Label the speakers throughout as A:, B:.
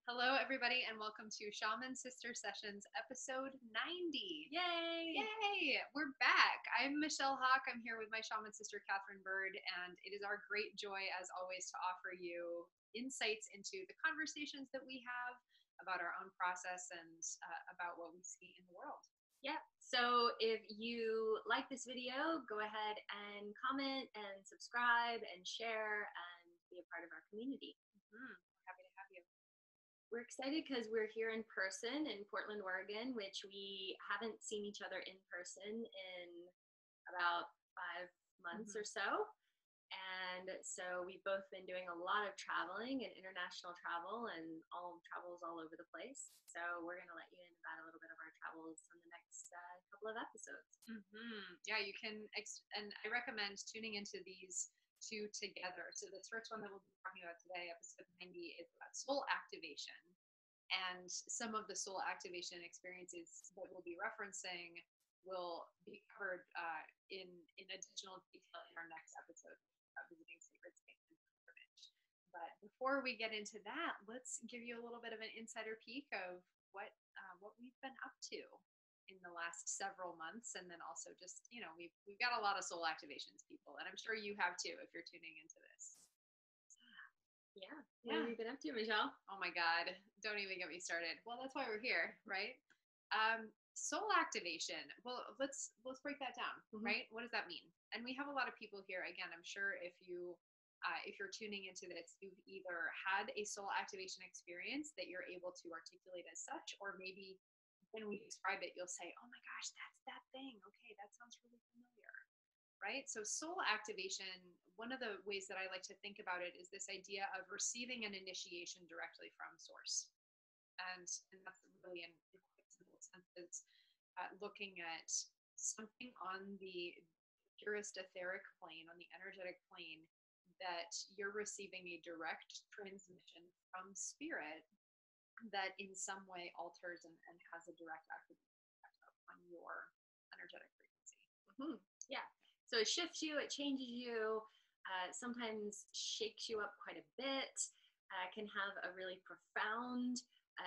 A: Hello, everybody, and welcome to Shaman Sister Sessions, episode 90.
B: Yay!
A: Yay! We're back. I'm Michelle Hawk. I'm here with my shaman sister, Katherine Bird, and it is our great joy, as always, to offer you insights into the conversations that we have about our own process and about what we see in the world.
B: Yeah, so if you like this video, go ahead and comment and subscribe and share and be a part of our community.
A: We're happy to have you.
B: We're excited because we're here in person in Portland, Oregon, which we haven't seen each other in person in about 5 months or so. And so we've both been doing a lot of traveling and international travel, and all travels all over the place. So we're going to let you in about a little bit of our travels in the next couple of episodes.
A: Yeah, you can, and I recommend tuning into these two together. So this first one that we'll be talking about today, episode 90, is about soul activation. And some of the soul activation experiences that we'll be referencing will be covered in additional detail in our next episode about visiting sacred space and pilgrimage. But before we get into that, let's give you a little bit of an insider peek of what we've been up to in the last several months, and then also just, we've got a lot of soul activations, people, and I'm sure you have too if you're tuning into this.
B: Yeah. What have you been up to, Michelle?
A: Oh my God, don't even get me started. Well, that's why we're here, right? Soul activation. Well, let's break that down, right? What does that mean? And we have a lot of people here. Again, I'm sure if you're tuning into this, you've either had a soul activation experience that you're able to articulate as such, or maybe when we describe it, you'll say, oh my gosh, that's that thing. Okay, that sounds really familiar, right? So soul activation, one of the ways that I like to think about it is this idea of receiving an initiation directly from source. And that's really in quite simple senses, looking at something on the purest etheric plane, on the energetic plane, that you're receiving a direct transmission from spirit that in some way alters and has a direct effect on your energetic frequency.
B: Yeah. So it shifts you, it changes you, sometimes shakes you up quite a bit, can have a really profound,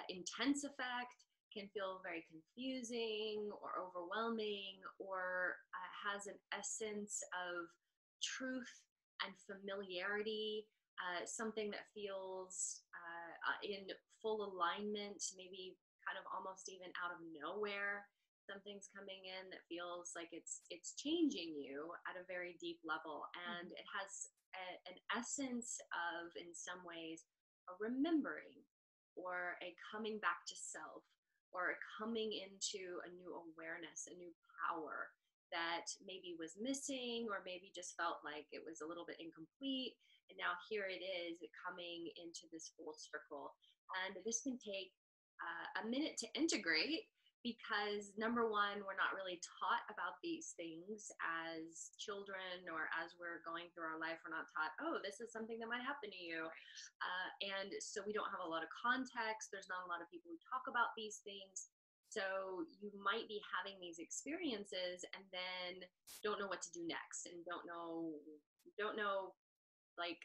B: intense effect, can feel very confusing or overwhelming, or has an essence of truth and familiarity, something that feels in full alignment, maybe kind of almost even out of nowhere. Something's coming in that feels like it's changing you at a very deep level, and it has an essence of, in some ways, a remembering or a coming back to self, or a coming into a new awareness, a new power that maybe was missing, or maybe just felt like it was a little bit incomplete. And now here it is coming into this full circle. And this can take a minute to integrate, because number one, we're not really taught about these things as children, or as we're going through our life, we're not taught, oh, this is something that might happen to you. And so we don't have a lot of context. There's not a lot of people who talk about these things. So you might be having these experiences and then don't know what to do next, and don't know like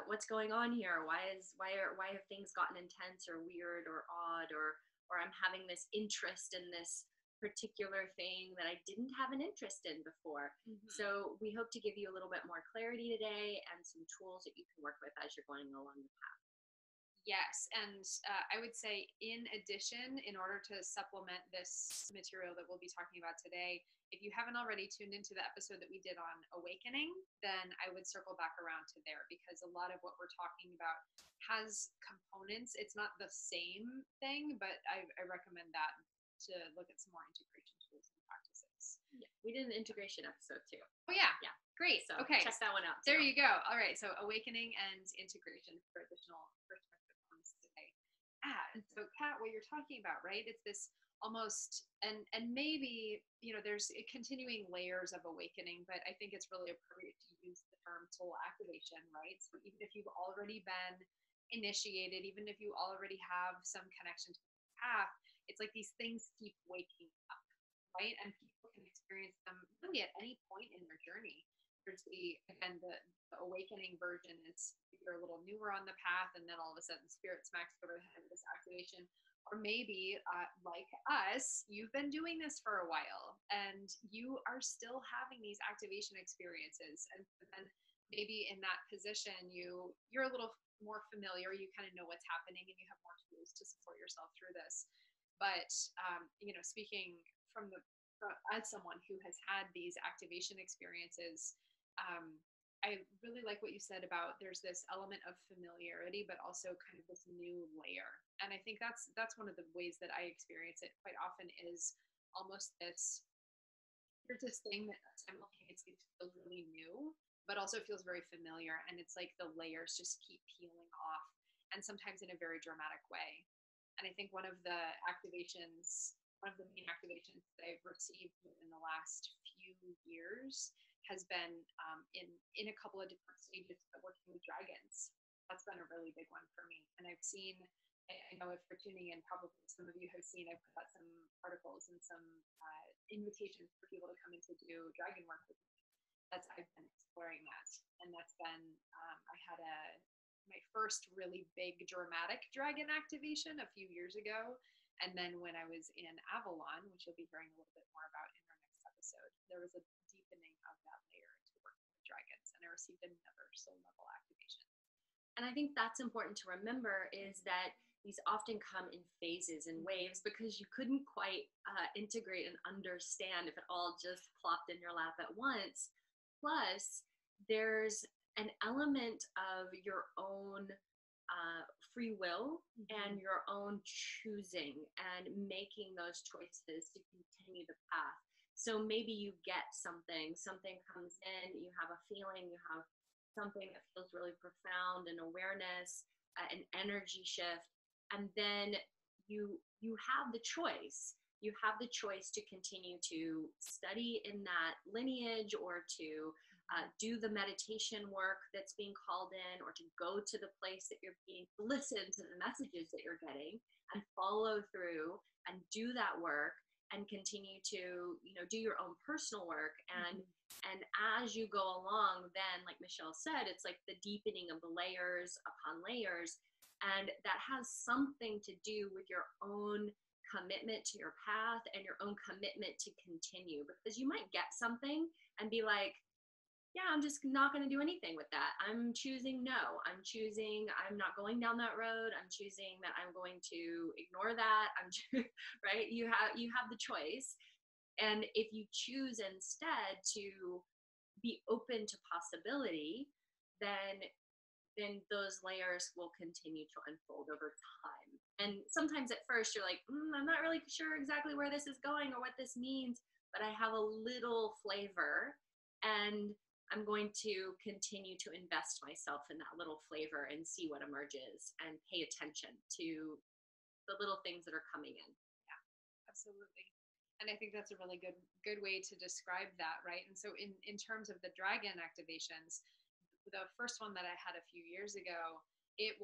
B: what's going on here. Why have things gotten intense or weird or odd, or I'm having this interest in this particular thing that I didn't have an interest in before. So we hope to give you a little bit more clarity today and some tools that you can work with as you're going along the path.
A: Yes, and I would say, in addition, in order to supplement this material that we'll be talking about today, if you haven't already tuned into the episode that we did on awakening, then I would circle back around to there, because a lot of what we're talking about has components. It's not the same thing, but I recommend that to look at some more integration tools and practices.
B: Yeah, we did an integration episode too.
A: Oh yeah. Great.
B: So
A: okay.
B: Check that one out too.
A: There you go. All right. So awakening and integration for additional perspective on this today. And so Kat, what you're talking about, right? It's this almost, and maybe, there's continuing layers of awakening, but I think it's really appropriate to use the term soul activation, right? So even if you've already been initiated, even if you already have some connection to the path, it's like these things keep waking up, right? And people can experience them really at any point in their journey. there's the awakening version is you're a little newer on the path, and then all of a sudden spirit smacks you over the head with this activation. Or maybe, like us, you've been doing this for a while and you are still having these activation experiences. And then maybe in that position, you're a little more familiar, you kind of know what's happening and you have more tools to support yourself through this. But, speaking as someone who has had these activation experiences, I really like what you said about there's this element of familiarity, but also kind of this new layer. And I think that's one of the ways that I experience it quite often is almost there's this thing that simultaneously feels really new, but also feels very familiar. And it's like the layers just keep peeling off, and sometimes in a very dramatic way. And I think one of the main activations that I've received in the last few years has been in a couple of different stages of working with dragons. That's been a really big one for me. And I know if you're tuning in, probably some of you have seen, I put out some articles and some invitations for people to come in to do dragon work with me. I've been exploring that. And that's been, I had my first really big dramatic dragon activation a few years ago. And then when I was in Avalon, which you'll be hearing a little bit more about in our next episode, there was a deepening of that layer into working with dragons, and I received another soul level activation.
B: And I think that's important to remember, is that these often come in phases and waves, because you couldn't quite integrate and understand if it all just plopped in your lap at once. Plus, there's an element of your own free will and your own choosing and making those choices to continue the path. So maybe you get something comes in, you have a feeling, you have something that feels really profound, an awareness, an energy shift, and then you have the choice. You have the choice to continue to study in that lineage, or to do the meditation work that's being called in, or to go to the place that you're being, listen to the messages that you're getting and follow through and do that work and continue to, do your own personal work. And as you go along, then, like Michelle said, it's like the deepening of the layers upon layers. And that has something to do with your own commitment to your path and your own commitment to continue. Because you might get something and be like, yeah, I'm just not going to do anything with that. I'm choosing no. I'm not going down that road. I'm choosing that I'm going to ignore that. Right? You have the choice. And if you choose instead to be open to possibility, then those layers will continue to unfold over time. And sometimes at first you're like, I'm not really sure exactly where this is going or what this means, but I have a little flavor, and I'm going to continue to invest myself in that little flavor and see what emerges and pay attention to the little things that are coming in.
A: Yeah, absolutely. And I think that's a really good way to describe that, right? And so in terms of the dragon activations, the first one that I had a few years ago, it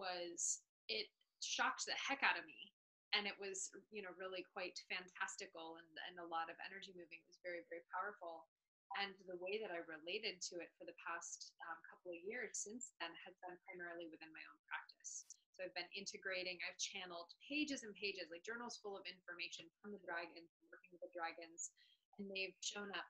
A: shocked the heck out of me. And it was, really quite fantastical, and a lot of energy moving. It was very, very powerful. And the way that I related to it for the past couple of years since then has been primarily within my own practice. So I've been integrating, I've channeled pages and pages, like journals full of information from the dragons, working with the dragons, and they've shown up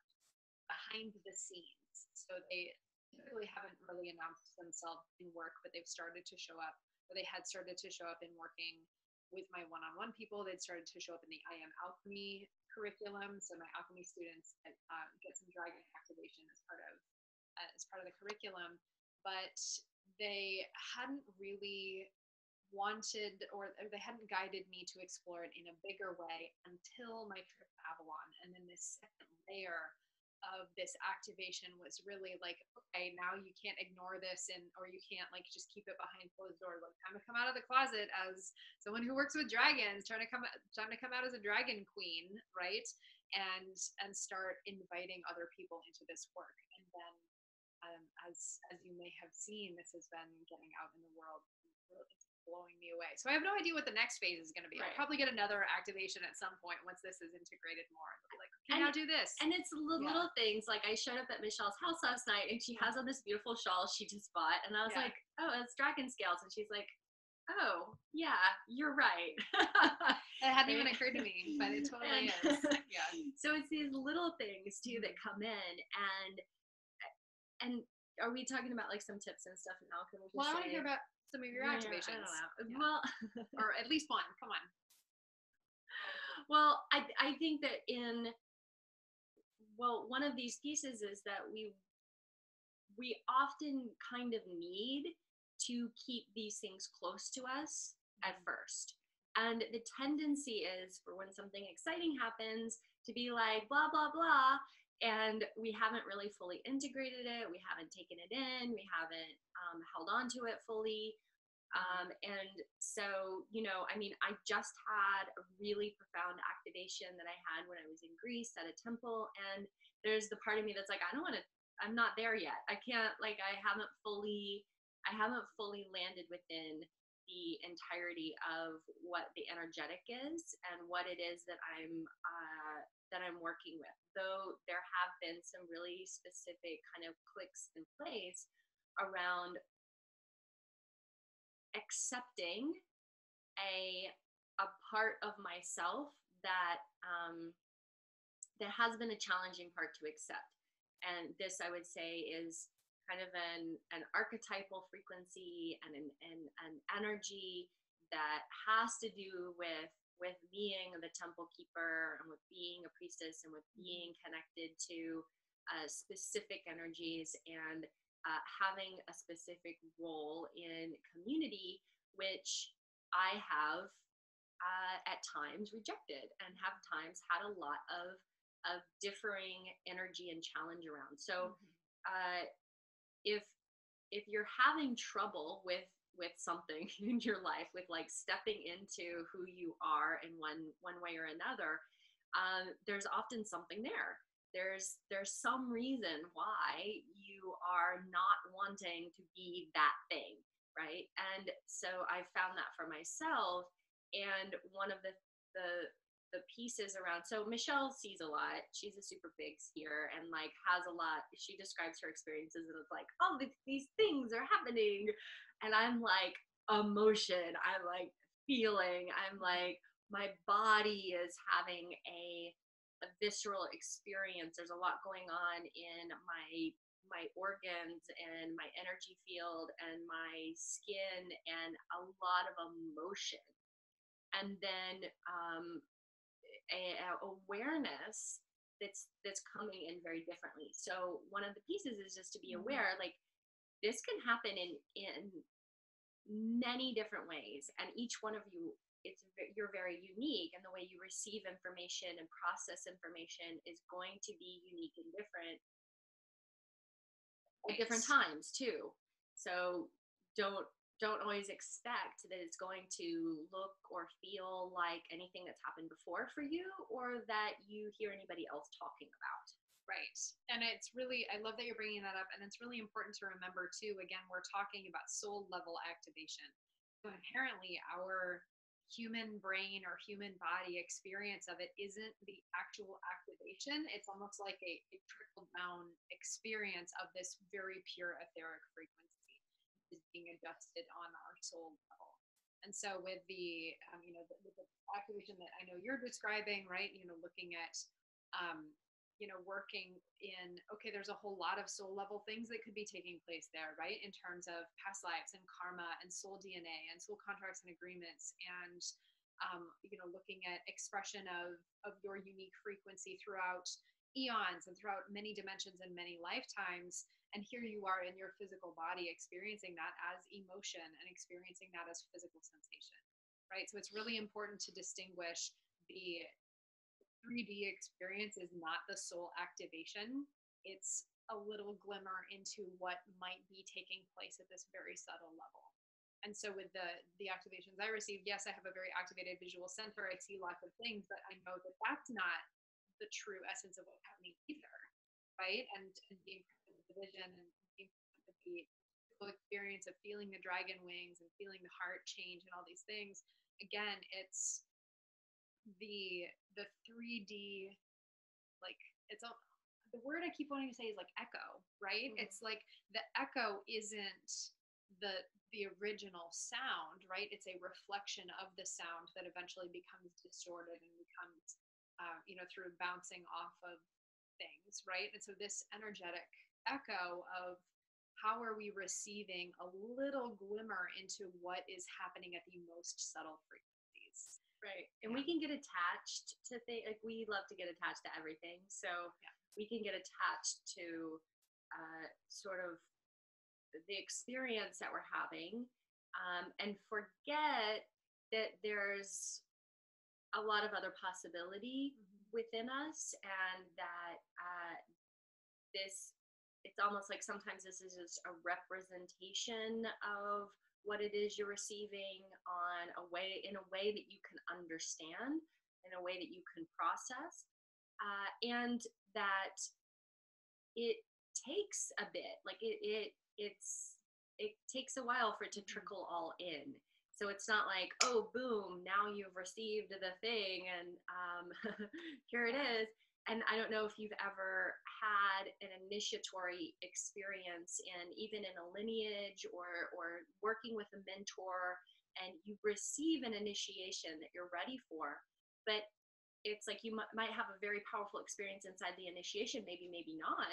A: behind the scenes. So they typically haven't really announced themselves in work, but they've started to show up, or they had started to show up in working with my one-on-one people. They'd started to show up in the I Am Alchemy curriculum. So my alchemy students get some dragon activation as part of the curriculum, but they hadn't really wanted, or they hadn't guided me to explore it in a bigger way until my trip to Avalon. And then this second layer of this activation was really like, okay, now you can't ignore this, or you can't like just keep it behind closed doors. Like, time to come out of the closet as someone who works with dragons, trying to come out as a dragon queen, right? And start inviting other people into this work. And then as you may have seen, this has been getting out in the world. blowing me away. So I have no idea what the next phase is going to be. I'll probably get another activation at some point once this is integrated more. I'll be like, okay, now do this.
B: And it's little things. Like I showed up at Michelle's house last night and she has on this beautiful shawl she just bought. And I was like, oh, it's dragon scales. And she's like, oh, yeah, you're right.
A: That hadn't even occurred to me, but it totally is. Yeah.
B: So it's these little things too that come in, and are we talking about like some tips and stuff now? Can we just
A: I want to hear about some of your activations.
B: I don't know.
A: Well, or at least one. Come on.
B: Well, I think that one of these pieces is that we often kind of need to keep these things close to us at first. And the tendency is for when something exciting happens to be like, blah, blah, blah. And we haven't really fully integrated it. We haven't taken it in. We haven't held on to it fully. And so, I just had a really profound activation that I had when I was in Greece at a temple. And there's the part of me that's like, I'm not there yet. I can't, I haven't fully landed within the entirety of what the energetic is and what it is that I'm working with. Though there have been some really specific kind of clicks in place around accepting a part of myself that has been a challenging part to accept. And this, I would say, is kind of an archetypal frequency and an energy that has to do with being the temple keeper and with being a priestess and with being connected to specific energies and having a specific role in community, which I have at times rejected and have times had a lot of differing energy and challenge around. So if you're having trouble with something in your life, with stepping into who you are in one way or another, there's often something there. There's some reason why you are not wanting to be that thing, right? And so I found that for myself. And one of the pieces around, so Michelle sees a lot. She's a super big skier and has a lot. She describes her experiences and it's like, oh, these things are happening. And I'm like, emotion. I'm like feeling. I'm like, my body is having a visceral experience. There's a lot going on in my organs and my energy field and my skin and a lot of emotion. And then a awareness that's coming in very differently. So one of the pieces is just to be aware, this can happen in many different ways, and each one of you, you're very unique, and the way you receive information and process information is going to be unique and different at different times too. So don't always expect that it's going to look or feel like anything that's happened before for you or that you hear anybody else talking about.
A: Right. And it's really, I love that you're bringing that up. And it's really important to remember too, again, we're talking about soul level activation. So inherently our human brain or human body experience of it isn't the actual activation. It's almost like a trickle down experience of this very pure etheric frequency is being adjusted on our soul level. And so with the, with the activation that I know you're describing, right, looking at, working in, okay, there's a whole lot of soul level things that could be taking place there, right, in terms of past lives and karma and soul DNA and soul contracts and agreements and, looking at expression of your unique frequency throughout eons and throughout many dimensions and many lifetimes. And here you are in your physical body experiencing that as emotion and experiencing that as physical sensation, right? So it's really important to distinguish the 3D experience is not the soul activation. It's a little glimmer into what might be taking place at this very subtle level. And so with the activations I received, yes, I have a very activated visual center. I see lots of things, but I know that that's not the true essence of what's happening either, right? And being present with the vision and being present with the physical experience of feeling the dragon wings and feeling the heart change and all these things, again, it's the 3D, like, it's all, the word I keep wanting to say is like echo, right?
B: Mm-hmm.
A: It's like the echo isn't the original sound, right? It's a reflection of the sound that eventually becomes distorted and becomes, through bouncing off of things, right? And so this energetic echo of how are we receiving a little glimmer into what is happening at the most subtle frequencies.
B: Right. And we can get attached to things. Like, we love to get attached to everything. So we can get attached to sort of the experience that we're having, and forget that there's a lot of other possibility within us, and that it's almost like sometimes this is just a representation of what it is you're receiving in a way that you can understand, in a way that you can process, and that it takes a bit. Like, it takes a while for it to trickle all in. So it's not like, oh, boom, now you've received the thing, and here it is. And I don't know if you've ever had an initiatory experience even in a lineage or working with a mentor, and you receive an initiation that you're ready for, but it's like you might have a very powerful experience inside the initiation, maybe not,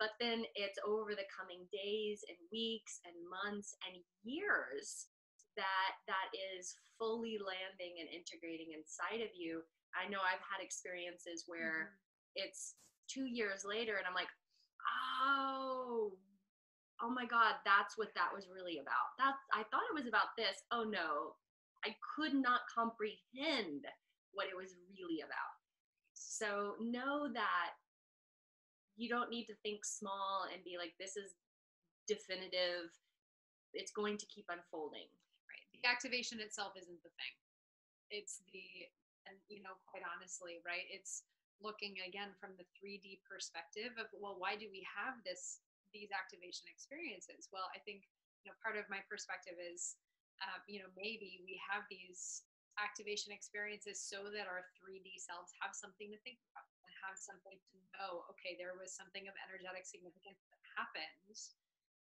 B: but then it's over the coming days and weeks and months and years that is fully landing and integrating inside of you. I know I've had experiences where it's 2 years later and I'm like, oh my God, that's what that was really about. I thought it was about this. Oh no, I could not comprehend what it was really about. So know that you don't need to think small and be like, this is definitive. It's going to keep unfolding.
A: Right. The activation itself isn't the thing. It's quite honestly, right? It's looking again from the 3D perspective of, well, why do we have these activation experiences? Well, I think, part of my perspective is, maybe we have these activation experiences so that our 3D selves have something to think about and have something to know, okay, there was something of energetic significance that happened,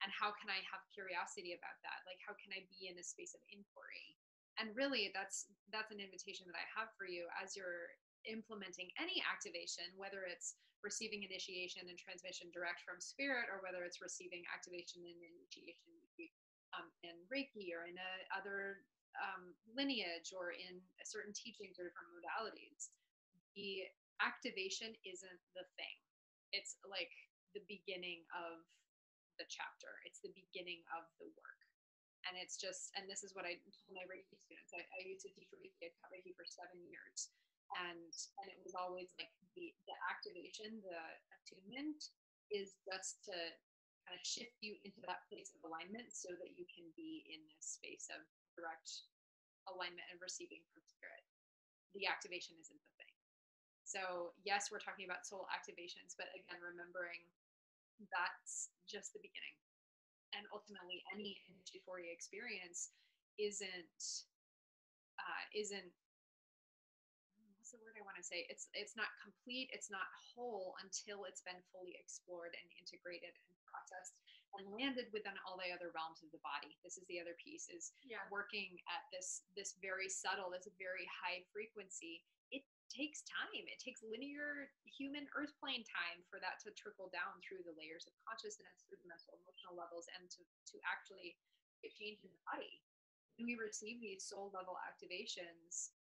A: and how can I have curiosity about that? Like, how can I be in a space of inquiry? And really, that's an invitation that I have for you as you're implementing any activation, whether it's receiving initiation and transmission direct from spirit, or whether it's receiving activation and initiation in Reiki or in other lineage or in certain teachings or different modalities. The activation isn't the thing. It's like the beginning of the chapter. It's the beginning of the work. And it's just, and this is what I told my Reiki students. I used to teach Reiki. I taught Reiki for 7 years. And it was always like the activation, the attunement is just to kind of shift you into that place of alignment so that you can be in this space of direct alignment and receiving from spirit. The activation isn't the thing. So yes, we're talking about soul activations, but again, remembering that's just the beginning. And ultimately, any initiatory experience isn't what's the word I want to say? It's not complete, it's not whole until it's been fully explored and integrated and processed and landed within all the other realms of the body. This is the other piece, is working at this very subtle, this very high frequency. It takes time. It takes linear human earth plane time for that to trickle down through the layers of consciousness, through the mental emotional levels, and to actually get change in the body. When we receive these soul level activations,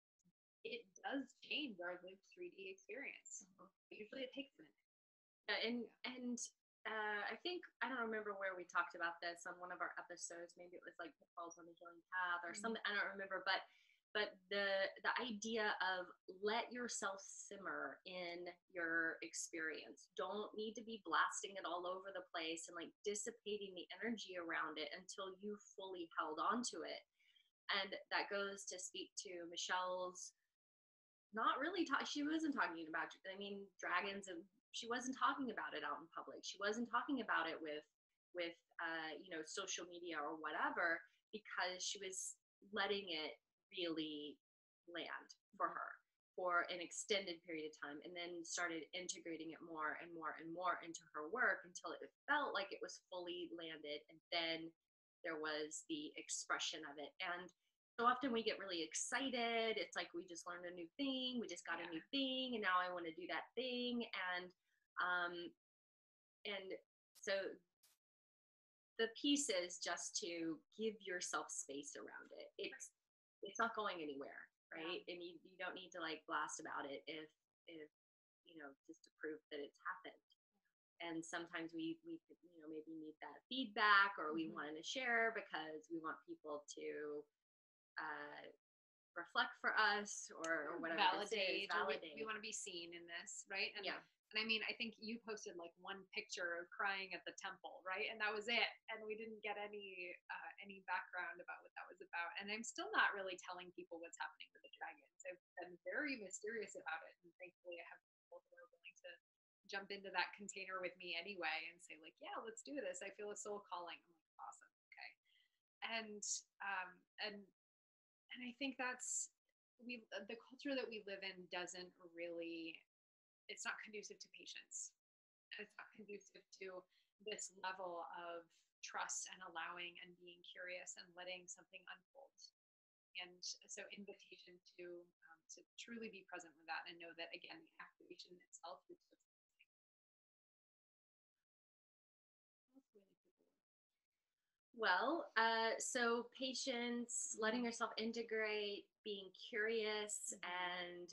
A: it does change our lived 3D experience. Usually it takes a minute.
B: And I think, I don't remember where we talked about this on one of our episodes. Maybe it was like Pitfalls on the Healing Path or something. I don't remember, but the idea of let yourself simmer in your experience. Don't need to be blasting it all over the place and like dissipating the energy around it until you fully held on to it. And that goes to speak to Michelle's she wasn't talking about, dragons, and she wasn't talking about it out in public. She wasn't talking about it with with social media or whatever, because she was letting it really land for her for an extended period of time, and then started integrating it more and more and more into her work until it felt like it was fully landed. And then there was the expression of it. And so often we get really excited. It's like we just learned a new thing, we just got a new thing, and now I want to do that thing. And so the piece is just to give yourself space around it. It's not going anywhere, right? And you don't need to like blast about it if just to prove that it's happened. And sometimes we maybe need that feedback, or we want to share because we want people to reflect for us, or whatever.
A: Validate. We want to be seen in this, right? And And I mean, I think you posted like one picture of crying at the temple, right? And that was it. And we didn't get any background about what that was about. And I'm still not really telling people what's happening with the dragons. I've been very mysterious about it. And thankfully I have people who are willing to jump into that container with me anyway and say like, yeah, let's do this. I feel a soul calling. I'm like, awesome. Okay. And I think that's, the culture that we live in doesn't really, it's not conducive to patience. It's not conducive to this level of trust and allowing and being curious and letting something unfold. And so invitation to truly be present with that and know that, again, the activation itself is just
B: well, so patience, letting yourself integrate, being curious, and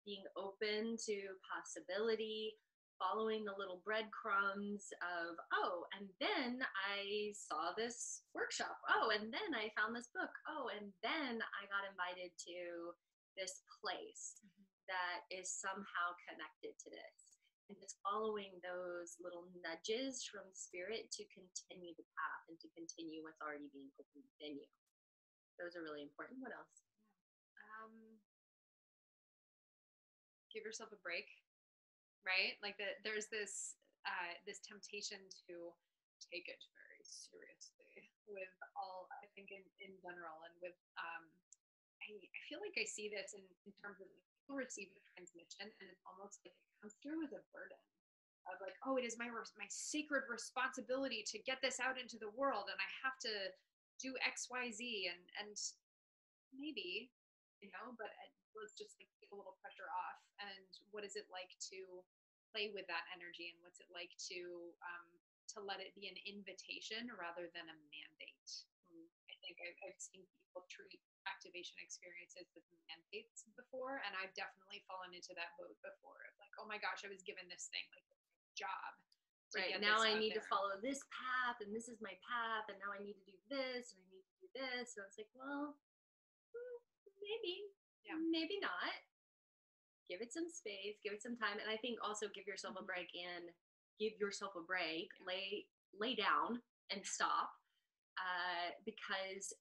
B: being open to possibility, following the little breadcrumbs of, oh, and then I saw this workshop. Oh, and then I found this book. Oh, and then I got invited to this place that is somehow connected to this. And just following those little nudges from spirit to continue the path and to continue what's already being opened within you. Those are really important. What else?
A: Give yourself a break, right? Like there's this temptation to take it very seriously with all, I think in general, and with I feel like I see this in terms of people receive a transmission, and it's almost like it comes through as a burden of like, oh, it is my sacred responsibility to get this out into the world, and I have to do X, Y, Z, and maybe, but let's just like take a little pressure off. And what is it like to play with that energy, and what's it like to let it be an invitation rather than a mandate? I think I've seen people treat activation experiences with mandates before, and I've definitely fallen into that boat before of like, oh my gosh, I was given this thing, like job.
B: Right, now I need to follow this path, and this is my path, and now I need to do this, and I need to do this. So it's like, well, maybe not. Give it some space, give it some time. And I think also give yourself a break, lay down and stop. Because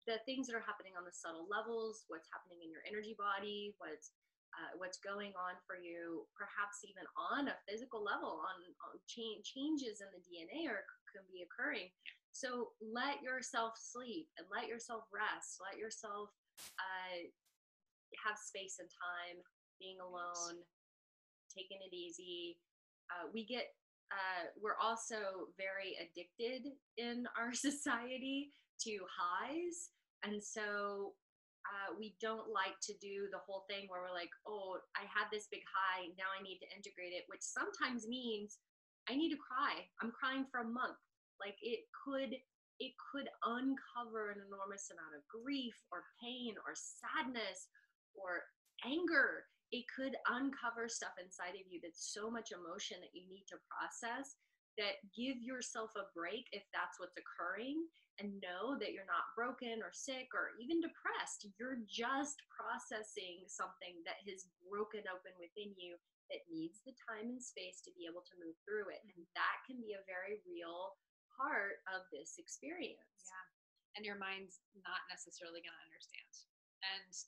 B: the things that are happening on the subtle levels, what's happening in your energy body, what's going on for you, perhaps even on a physical level, on changes in the DNA can be occurring. So let yourself sleep and let yourself rest. Let yourself have space and time, being alone, taking it easy. We're also very addicted in our society to highs. And so we don't like to do the whole thing where we're like, oh, I had this big high, now I need to integrate it, which sometimes means I need to cry. I'm crying for a month. Like it could uncover an enormous amount of grief or pain or sadness or anger. It could uncover stuff inside of you that's so much emotion that you need to process, that give yourself a break if that's what's occurring, and know that you're not broken or sick or even depressed. You're just processing something that has broken open within you that needs the time and space to be able to move through it. And that can be a very real part of this experience.
A: Yeah. And your mind's not necessarily going to understand.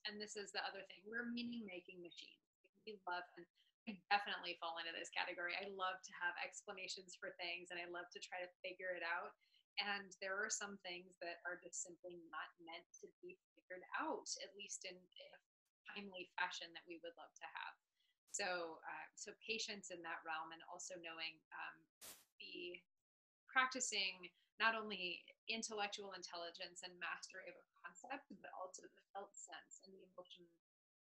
A: And this is the other thing. We're meaning making machines. We love, and I definitely fall into this category. I love to have explanations for things and I love to try to figure it out. And there are some things that are just simply not meant to be figured out, at least in a timely fashion that we would love to have. So patience in that realm, and also knowing the practicing not only intellectual intelligence and mastery of a concept, but also the felt sense and the emotion,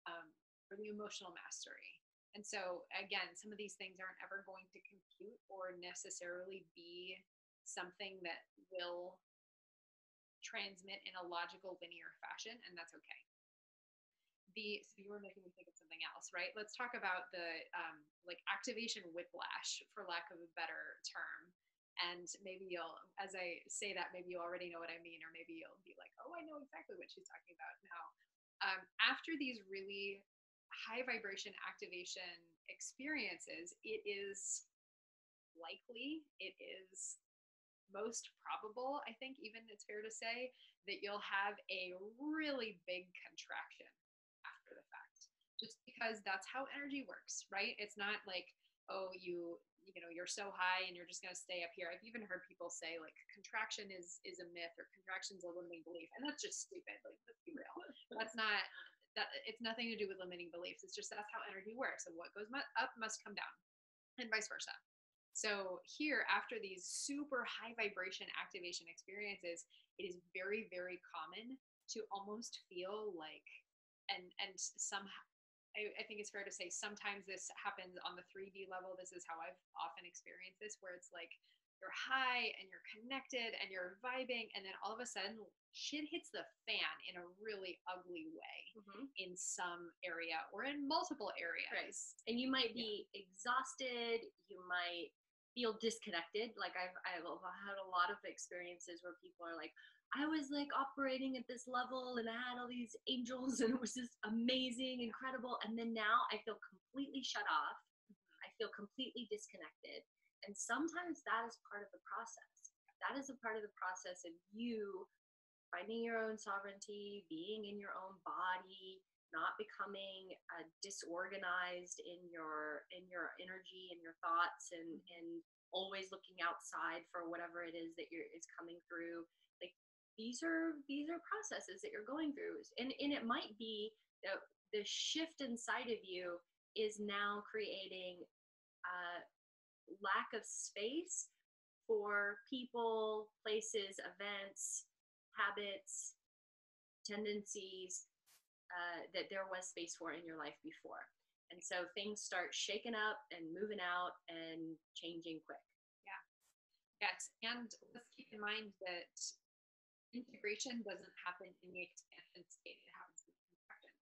A: um, or the emotional mastery. And so, again, some of these things aren't ever going to compute or necessarily be something that will transmit in a logical, linear fashion, and that's okay. So you were making me think of something else, right? Let's talk about the like activation whiplash, for lack of a better term. And maybe you'll, as I say that, maybe you already know what I mean, or maybe you'll be like, oh, I know exactly what she's talking about now. After these really high vibration activation experiences, it is likely, it is most probable, I think, even it's fair to say, that you'll have a really big contraction after the fact, just because that's how energy works, right? It's not like, oh, you're so high and you're just going to stay up here. I've even heard people say like contraction is a myth, or contraction is a limiting belief, and that's just stupid. Like, let's be real. That's not that. It's nothing to do with limiting beliefs. It's just that's how energy works, and what goes up must come down, and vice versa. So here, after these super high vibration activation experiences, it is very, very common to almost feel like, and somehow, I think it's fair to say sometimes this happens on the 3D level. This is how I've often experienced this, where it's like you're high and you're connected and you're vibing, and then all of a sudden shit hits the fan in a really ugly way in some area or in multiple areas.
B: Right. And you might be exhausted, you might feel disconnected. Like I've had a lot of experiences where people are like, I was like operating at this level and I had all these angels and it was just amazing, incredible. And then now I feel completely shut off. I feel completely disconnected. And sometimes that is part of the process. That is a part of the process of you finding your own sovereignty, being in your own body, not becoming disorganized in your energy and your thoughts, and always looking outside for whatever it is that is coming through. Like these are processes that you're going through, and it might be that the shift inside of you is now creating a lack of space for people, places, events, habits, tendencies that there was space for in your life before. And so things start shaking up and moving out and changing quick.
A: Yeah. Yes. And let's keep in mind that integration doesn't happen in the expansion state. It happens in the contraction.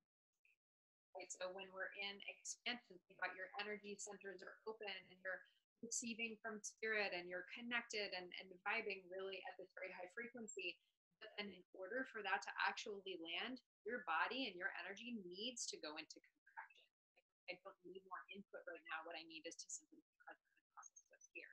A: Right? So when we're in expansion, think about your energy centers are open and you're receiving from spirit and you're connected and vibing really at this very high frequency. But then in order for that to actually land, your body and your energy needs to go into contraction. Like, I don't need more input right now. What I need is to simply be present and process what's here.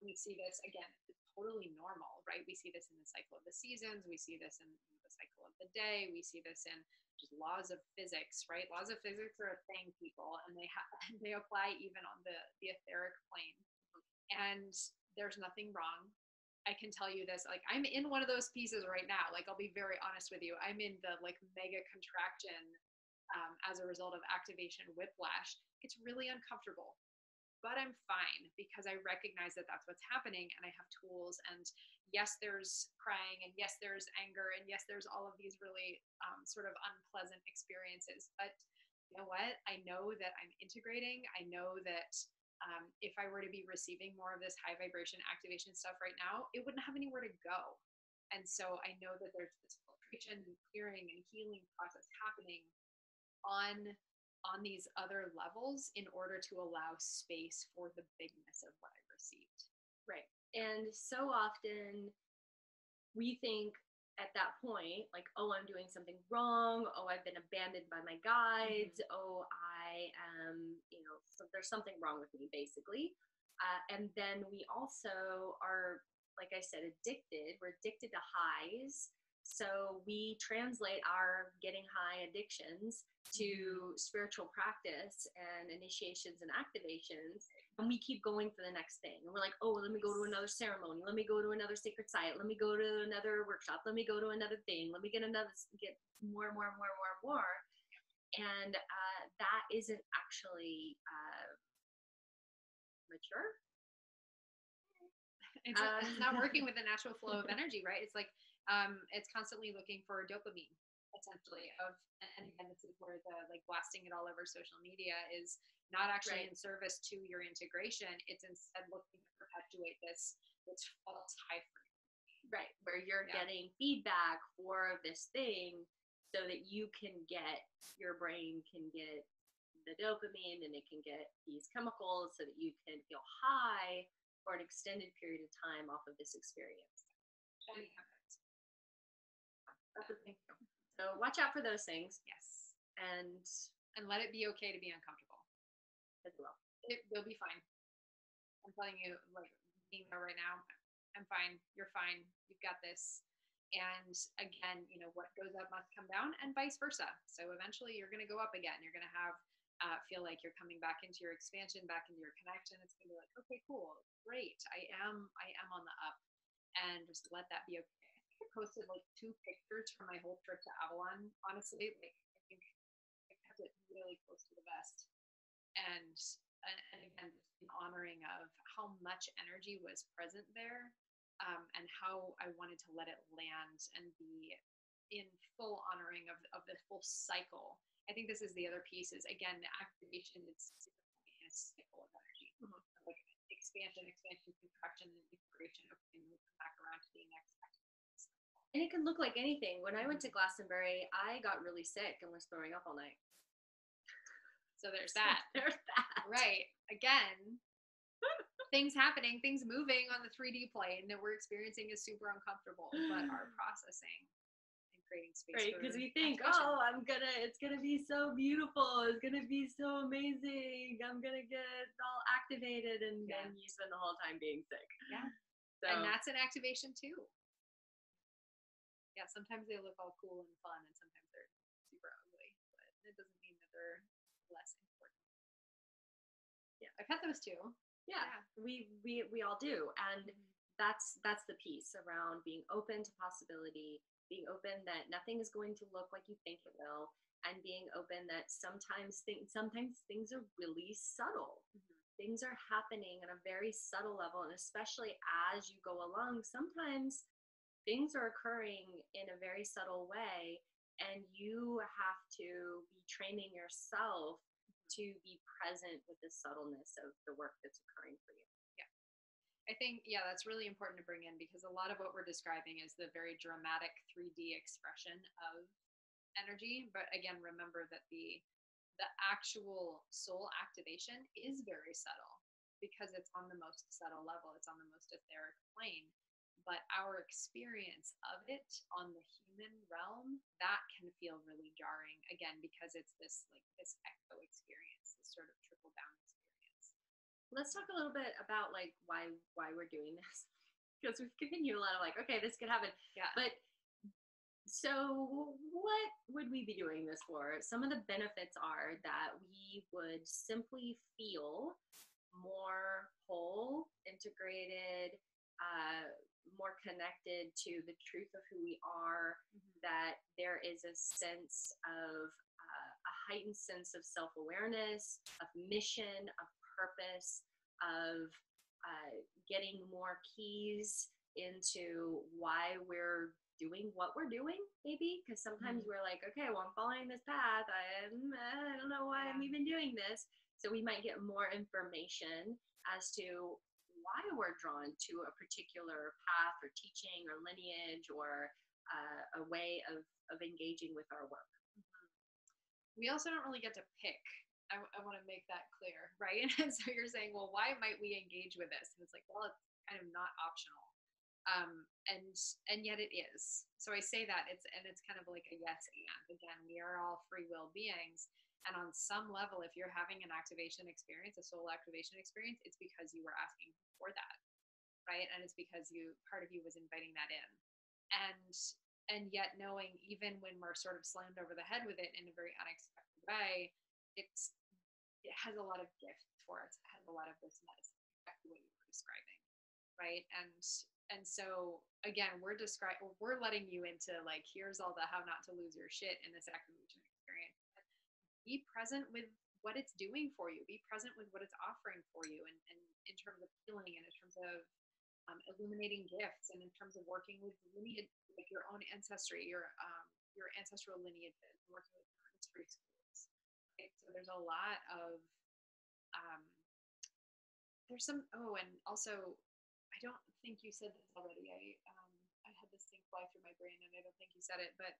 A: And we see this, again, it's totally normal, right? We see this in the cycle of the seasons. We see this in the cycle of the day. We see this in just laws of physics, right? Laws of physics are a thing, people, and they apply even on the etheric plane. And there's nothing wrong. I can tell you this, like I'm in one of those pieces right now. Like I'll be very honest with you. I'm in the like mega contraction as a result of activation whiplash. It's really uncomfortable, but I'm fine because I recognize that that's what's happening and I have tools. And yes, there's crying, and yes, there's anger, and yes, there's all of these really sort of unpleasant experiences. But you know what? I know that I'm integrating. I know that if I were to be receiving more of this high vibration activation stuff right now, it wouldn't have anywhere to go. And so I know that there's this filtration and clearing and healing process happening on these other levels in order to allow space for the bigness of what I received.
B: Right. And so often we think at that point, like, oh, I'm doing something wrong. Oh, I've been abandoned by my guides. Oh, I am, so there's something wrong with me, basically. And then we also are, like I said, addicted. We're addicted to highs. So we translate our getting high addictions to spiritual practice and initiations and activations. And we keep going for the next thing. And we're like, oh, let me go to another ceremony. Let me go to another sacred site. Let me go to another workshop. Let me go to another thing. Let me get more and more and more and more and more. And that isn't actually mature.
A: It's not working with the natural flow of energy, right? It's like it's constantly looking for dopamine, essentially. And again, this is where the like blasting it all over social media is not actually in service to your integration. It's instead looking to perpetuate this false high frequency,
B: right? Where you're getting feedback for this thing, so that your brain can get the dopamine and it can get these chemicals, so that you can feel high for an extended period of time off of this experience.
A: That's the thing.
B: So watch out for those things.
A: Yes.
B: And
A: let it be okay to be uncomfortable.
B: As well.
A: It'll be fine. I'm telling you, like being there right now, I'm fine. You're fine. You've got this. And again, what goes up must come down, and vice versa. So eventually you're going to go up again. You're going to have feel like you're coming back into your expansion, back into your connection. It's going to be like, okay, cool, great. I am on the up, and just let that be okay. I think I posted like 2 pictures from my whole trip to Avalon. Honestly, like I think I kept it really close to the vest, and again, just an honoring of how much energy was present there, and how I wanted to let it land and be in full honoring of the full cycle. I think this is the other piece is, again, the activation, it's a cycle of energy. Like expansion, contraction, and integration. Okay, and we'll come back around to the next activity.
B: And it can look like anything. When I went to Glastonbury, I got really sick and was throwing up all night.
A: So there's that.
B: There's that.
A: Right. Again, things happening, things moving on the 3D plane that we're experiencing is super uncomfortable, but our processing and creating space,
B: right? Because we think, oh, it's gonna be so beautiful, it's gonna be so amazing, I'm gonna get all activated, and then you spend the whole time being sick.
A: Yeah. So, and that's an activation too. Yeah, sometimes they look all cool and fun, and sometimes they're super ugly, but it doesn't mean that they're less important. Yeah, I've had those too.
B: Yeah. We all do, and that's the piece around being open to possibility, being open that nothing is going to look like you think it will, and being open that sometimes things are really subtle. Things are happening at a very subtle level, and especially as you go along, sometimes things are occurring in a very subtle way, and you have to be training yourself to be present with the subtleness of the work that's occurring for you.
A: Yeah. I think, that's really important to bring in, because a lot of what we're describing is the very dramatic 3D expression of energy. But again, remember that the actual soul activation is very subtle, because it's on the most subtle level. It's on the most etheric plane. But our experience of it on the human realm, that can feel really jarring, again, because it's this echo experience, this sort of trickle down experience.
B: Let's talk a little bit about like why we're doing this, because we've given you a lot of like, okay, this could happen.
A: Yeah.
B: But so what would we be doing this for? Some of the benefits are that we would simply feel more whole, integrated, more connected to the truth of who we are, that there is a sense of a heightened sense of self-awareness, of mission, of purpose, of getting more keys into why we're doing what we're doing, maybe, because sometimes we're like, okay, well, I'm following this path, I don't know why I'm even doing this. So we might get more information as to why we're drawn to a particular path or teaching or lineage or a way of engaging with our work.
A: We also don't really get to pick. I want to make that clear, right? And so you're saying, well, why might we engage with this? And it's like, well, it's kind of not optional. And yet it is. So I say that it's kind of like a yes and. Again, we are all free will beings. And on some level, if you're having an activation experience, a soul activation experience, it's because you were asking for that, right? And it's because part of you was inviting that in. And And yet knowing even when we're sort of slammed over the head with it in a very unexpected way, it has a lot of gift for us. It has a lot of this medicine, exactly what you were describing, right? And so again, we're letting you into like, here's all the how not to lose your shit in this activation experience. Be present with what it's doing for you. Be present with what it's offering for you, and in terms of healing, and in terms of illuminating gifts, and in terms of working with lineage, like your own ancestry, your ancestral lineages, working with history schools. Right? So there's a lot of um, there's some. Oh, and also, I don't think you said this already. I had this thing fly through my brain, and I don't think you said it, but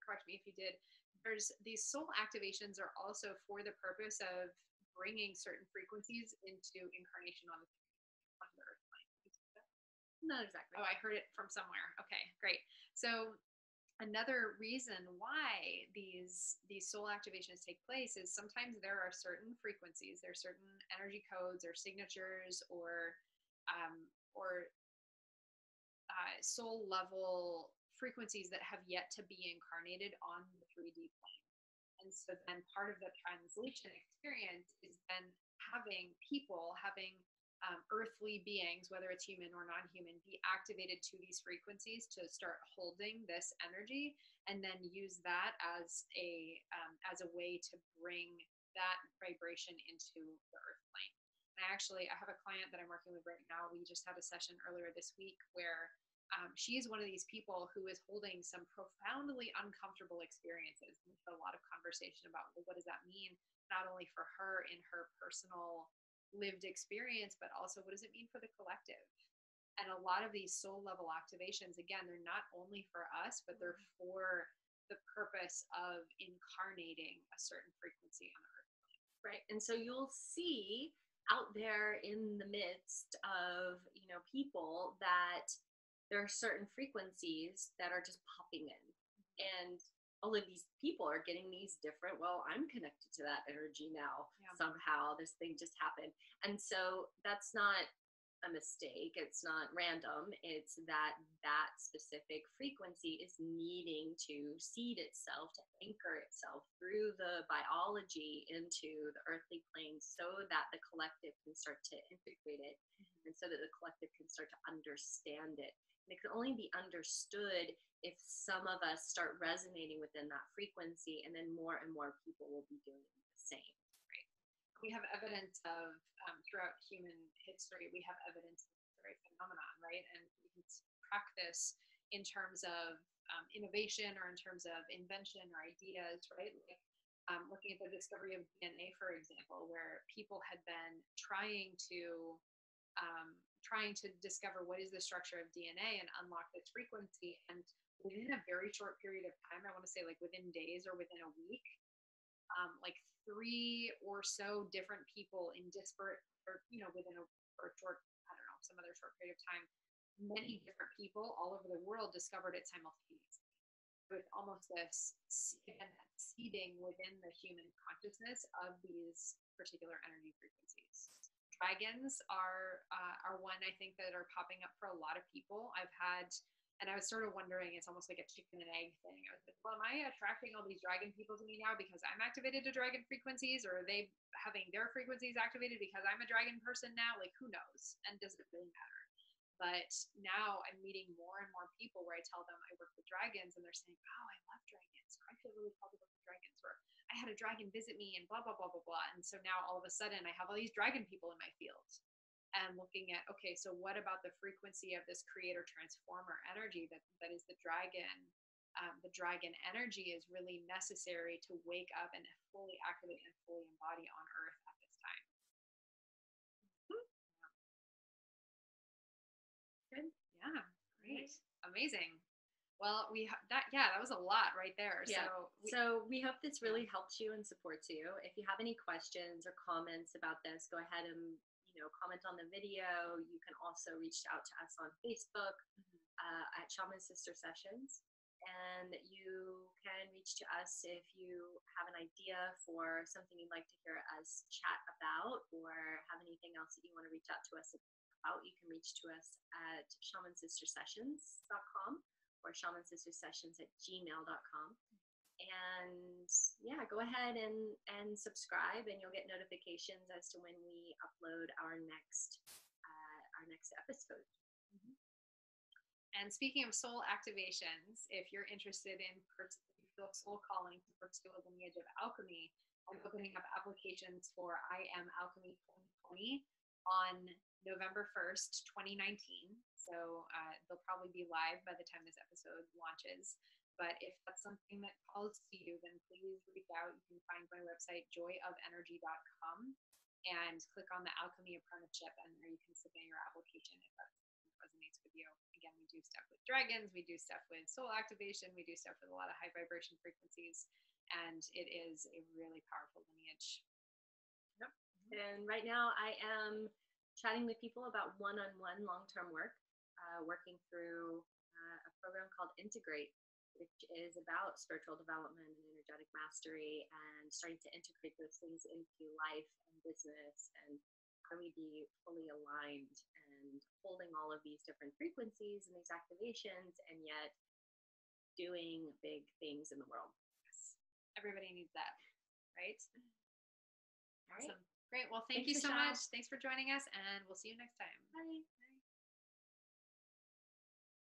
A: correct me if you did. There's these soul activations are also for the purpose of bringing certain frequencies into incarnation on the earth plane.
B: Not exactly.
A: Oh, I heard it from somewhere. Okay, great. So another reason why these soul activations take place is sometimes there are certain frequencies, there are certain energy codes or signatures or soul level frequencies that have yet to be incarnated on the 3D plane. And so then part of the translation experience is then having earthly beings, whether it's human or non-human, be activated to these frequencies to start holding this energy, and then use that as a way to bring that vibration into the earth plane. And I have a client that I'm working with right now. We just had a session earlier this week where she is one of these people who is holding some profoundly uncomfortable experiences. We've had a lot of conversation about, well, what does that mean, not only for her in her personal lived experience, but also what does it mean for the collective? And a lot of these soul level activations, again, they're not only for us, but they're for the purpose of incarnating a certain frequency on earth.
B: Right. And so you'll see out there in the midst of, people that there are certain frequencies that are just popping in, and all of these people are getting these different, well, I'm connected to that energy now. Yeah. Somehow this thing just happened. And so that's not a mistake. It's not random. It's that specific frequency is needing to seed itself, to anchor itself through the biology into the earthly plane, so that the collective can start to integrate it, and so that the collective can start to understand it. And it can only be understood if some of us start resonating within that frequency, and then more and more people will be doing the same.
A: Right. We have evidence of, throughout human history, we have evidence of this very phenomenon, right? And we can track this in terms of innovation, or in terms of invention or ideas, right? Like, looking at the discovery of DNA, for example, where people had been trying to discover what is the structure of DNA and unlock this frequency. And within a very short period of time, I want to say like within days or within a week, like 3 or so different people in disparate, or, within a short, I don't know, some other short period of time, many different people all over the world discovered it simultaneously, with almost this seeding within the human consciousness of these particular energy frequencies. Dragons are one, I think, that are popping up for a lot of people. And I was sort of wondering, it's almost like a chicken and egg thing. I was like, well, am I attracting all these dragon people to me now because I'm activated to dragon frequencies, or are they having their frequencies activated because I'm a dragon person now? Like, who knows? And does it really matter? But now I'm meeting more and more people where I tell them I work with dragons, and they're saying, oh, I love dragons, or I feel really called to work with dragons, or I had a dragon visit me, and blah, blah, blah, blah, blah. And so now all of a sudden I have all these dragon people in my field, and looking at, okay, so what about the frequency of this creator transformer energy that is the dragon? The dragon energy is really necessary to wake up and fully activate and fully embody on earth at this time. Good. Yeah. Great. Amazing. Well, that was a lot right there.
B: Yeah. So we hope this really helps you and supports you. If you have any questions or comments about this, go ahead and comment on the video. You can also reach out to us on Facebook at Shaman Sister Sessions. And you can reach to us if you have an idea for something you'd like to hear us chat about, or have anything else that you want to reach out to us about. You can reach to us at shamansistersessions.com, or shamansistersessions@gmail.com. And yeah, go ahead and subscribe, and you'll get notifications as to when we upload our next episode.
A: Mm-hmm. And speaking of soul activations, if you're interested in if you feel soul calling to pursue a lineage of alchemy, I'm opening up applications for I Am Alchemy 2020 on November 1st, 2019. So they'll probably be live by the time this episode launches. But if that's something that calls to you, then please reach out. You can find my website, joyofenergy.com, and click on the Alchemy Apprenticeship, and there you can submit your application if that resonates with you. Again, we do stuff with dragons, we do stuff with soul activation, we do stuff with a lot of high vibration frequencies, and it is a really powerful lineage.
B: Yep. And right now I am chatting with people about one-on-one long-term work, working through a program called Integrate, which is about spiritual development and energetic mastery, and starting to integrate those things into life and business, and how do we be fully aligned and holding all of these different frequencies and these activations, and yet doing big things in the world.
A: Yes. Everybody needs that, right?
B: All right.
A: Awesome. Great. Well, thank you so much. Thanks for joining us, and we'll see you next time.
B: Bye.